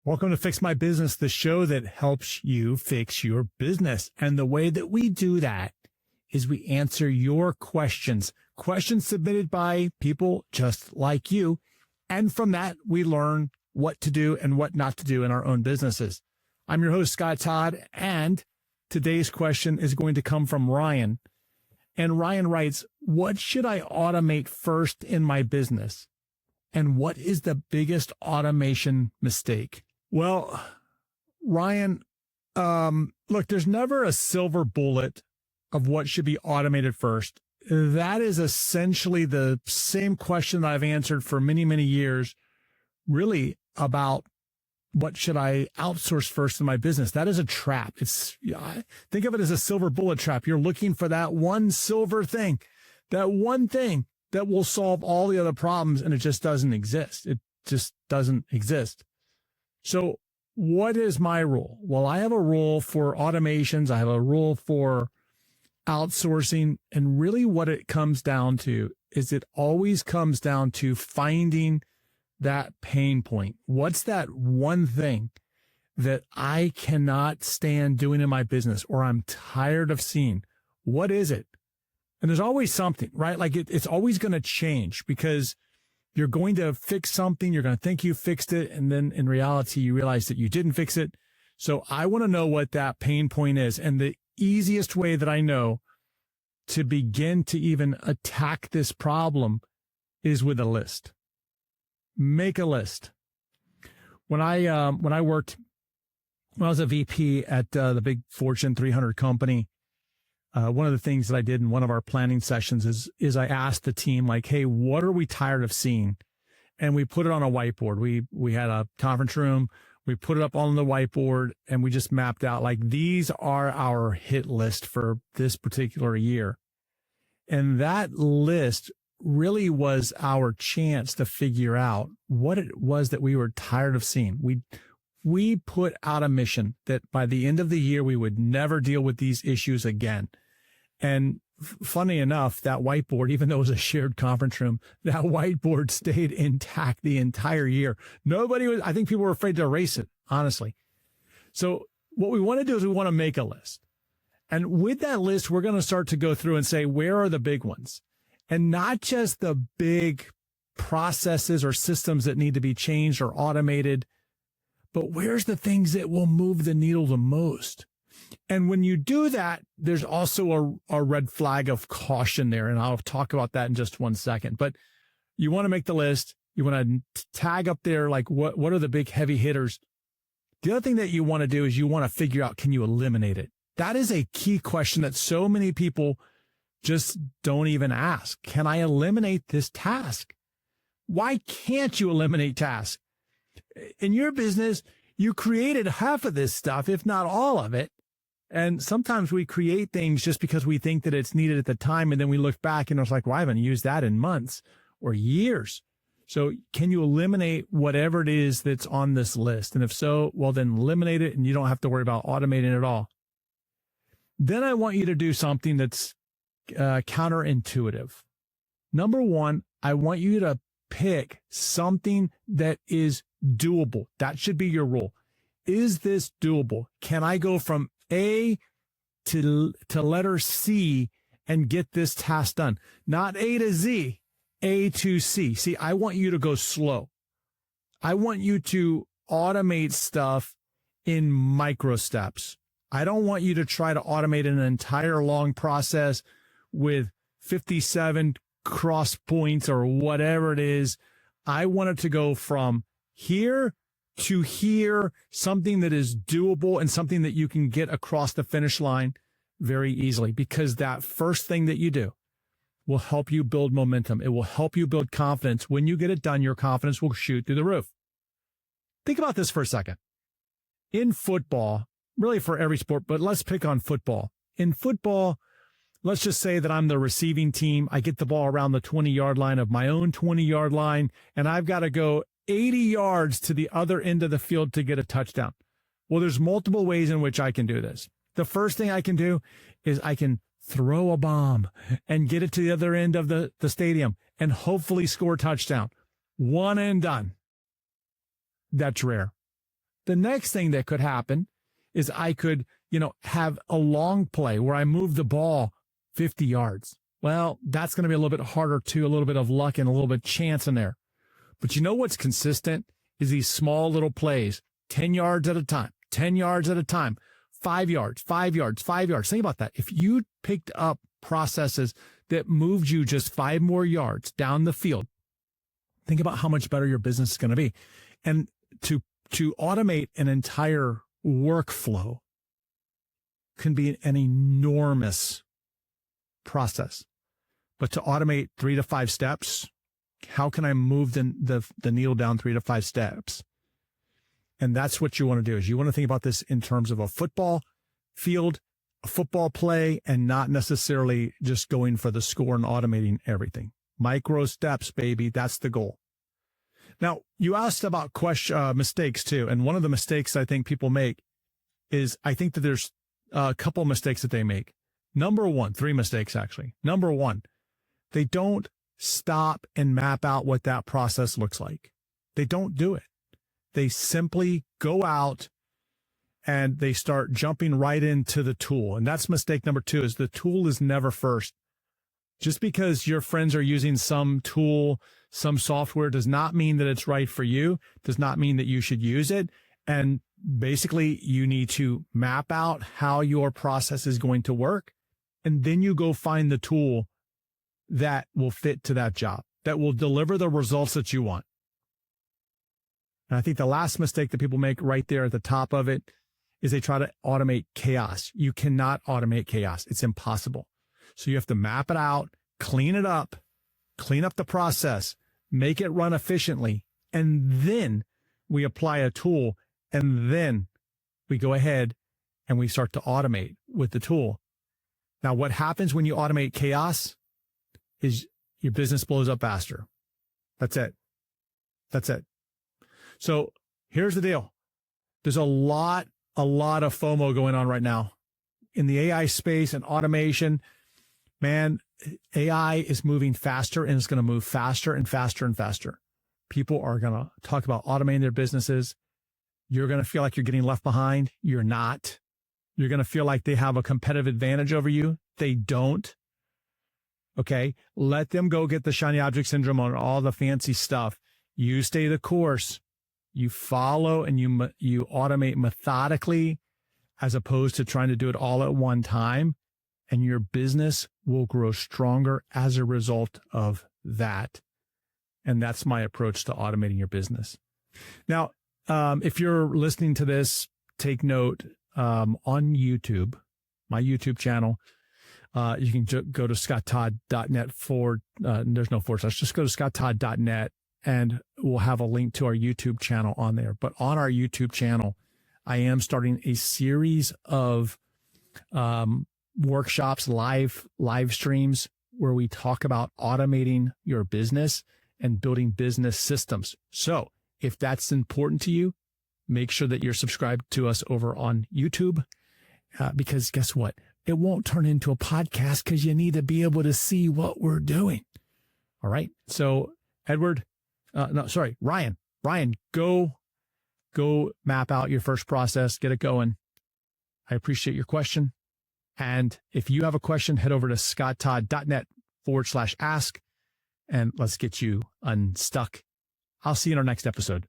Welcome to Fix My Business, the show that helps you fix your business. And the way that we do that is we answer your questions submitted by people just like you. And from that, we learn what to do and what not to do in our own businesses. I'm your host, Scott Todd, and today's question is going to come from Ryan. And Ryan writes, what should I automate first in my business? And what is the biggest automation mistake? Well, Ryan, look, there's never a silver bullet of what should be automated first. That is essentially the same question that I've answered for many, many years, really about what should I outsource first in my business. That is a trap. Think of it as a silver bullet trap. You're looking for that one silver thing, that one thing that will solve all the other problems, and it just doesn't exist. It just doesn't exist. So what is my rule? Well, I have a rule for automations. I have a rule for outsourcing. And really what it comes down to is it always comes down to finding that pain point. What's that one thing that I cannot stand doing in my business, or I'm tired of seeing? What is it? And there's always something, right? Like it's always going to change, because you're going to fix something. You're going to think you fixed it. And then in reality, you realize that you didn't fix it. So I want to know what that pain point is. And the easiest way that I know to begin to even attack this problem is with a list. Make a list. When I was a VP at the big Fortune 300 company, one of the things that I did in one of our planning sessions is I asked the team, like, hey, what are we tired of seeing? And we put it on a whiteboard. We had a conference room. We put it up on the whiteboard, and we just mapped out, like, these are our hit list for this particular year. And that list really was our chance to figure out what it was that we were tired of seeing. We put out a mission that by the end of the year, we would never deal with these issues again. And funny enough, that whiteboard, even though it was a shared conference room, that whiteboard stayed intact the entire year. I think people were afraid to erase it, honestly. So what we want to do is we want to make a list. And with that list, we're going to start to go through and say, where are the big ones? And not just the big processes or systems that need to be changed or automated, but where's the things that will move the needle the most? And when you do that, there's also a red flag of caution there. And I'll talk about that in just one second. But you want to make the list. You want to tag up there, like, what are the big heavy hitters? The other thing that you want to do is you want to figure out, can you eliminate it? That is a key question that so many people just don't even ask. Can I eliminate this task? Why can't you eliminate tasks? In your business, you created half of this stuff, if not all of it. And sometimes we create things just because we think that it's needed at the time. And then we look back and it's like, well, I haven't used that in months or years. So can you eliminate whatever it is that's on this list? And if so, well, then eliminate it, and you don't have to worry about automating it at all. Then I want you to do something that's counterintuitive. Number one, I want you to pick something that is doable. That should be your rule. Is this doable? Can I go from A to letter C and get this task done? Not A to Z, A to C. See, I want you to go slow. I want you to automate stuff in micro steps. I don't want you to try to automate an entire long process with 57 cross points or whatever it is. I want it to go from here to here, something that is doable and something that you can get across the finish line very easily, because that first thing that you do will help you build momentum. It will help you build confidence. When you get it done, your confidence will shoot through the roof. Think about this for a second. In football, really for every sport, but let's pick on football. In football, let's just say that I'm the receiving team. I get the ball around the 20-yard line of my own 20-yard line, and I've got to go 80 yards to the other end of the field to get a touchdown. Well, there's multiple ways in which I can do this. The first thing I can do is I can throw a bomb and get it to the other end of the stadium and hopefully score a touchdown. One and done. That's rare. The next thing that could happen is I could, have a long play where I move the ball 50 yards. Well, that's going to be a little bit harder too, a little bit of luck and a little bit of chance in there. But you know what's consistent is these small little plays, 10 yards at a time, 10 yards at a time, 5 yards, 5 yards, 5 yards. Think about that. If you picked up processes that moved you just 5 more yards down the field, think about how much better your business is going to be. And to automate an entire workflow can be an enormous process. But to automate 3 to 5 steps, how can I move the needle down 3 to 5 steps? And that's what you want to do, is you want to think about this in terms of a football field, a football play, and not necessarily just going for the score and automating everything. Micro steps, baby. That's the goal. Now, you asked about mistakes too. And one of the mistakes I think people make is, I think that there's a couple of mistakes that they make. Number one, 3 mistakes actually. Number one, they don't stop and map out what that process looks like. They don't do it. They simply go out and they start jumping right into the tool. And that's mistake number 2, is the tool is never first. Just because your friends are using some tool, some software, does not mean that it's right for you, does not mean that you should use it. And basically, you need to map out how your process is going to work. And then you go find the tool that will fit to that job, that will deliver the results that you want. And I think the last mistake that people make right there at the top of it is they try to automate chaos. You cannot automate chaos. It's impossible. So you have to map it out, clean it up, clean up the process, make it run efficiently, and then we apply a tool, and then we go ahead and we start to automate with the tool. Now, what happens when you automate chaos is your business blows up faster. That's it. That's it. So here's the deal. There's a lot of FOMO going on right now in the AI space and automation. Man, AI is moving faster, and it's going to move faster and faster and faster. People are going to talk about automating their businesses. You're going to feel like you're getting left behind. You're not. You're going to feel like they have a competitive advantage over you. They don't. Okay. Let them go get the shiny object syndrome on all the fancy stuff. You stay the course. You follow and you automate methodically, as opposed to trying to do it all at one time. And your business will grow stronger as a result of that. And that's my approach to automating your business. Now, if you're listening to this, take note, on YouTube, my YouTube channel, you can go to scotttodd.net there's no forward slash, just go to scotttodd.net and we'll have a link to our YouTube channel on there. But on our YouTube channel, I am starting a series of, workshops, live streams where we talk about automating your business and building business systems. So if that's important to you, make sure that you're subscribed to us over on YouTube, because guess what? It won't turn into a podcast because you need to be able to see what we're doing. All right. So Ryan, go map out your first process, get it going. I appreciate your question. And if you have a question, head over to scotttodd.net/ask and let's get you unstuck. I'll see you in our next episode.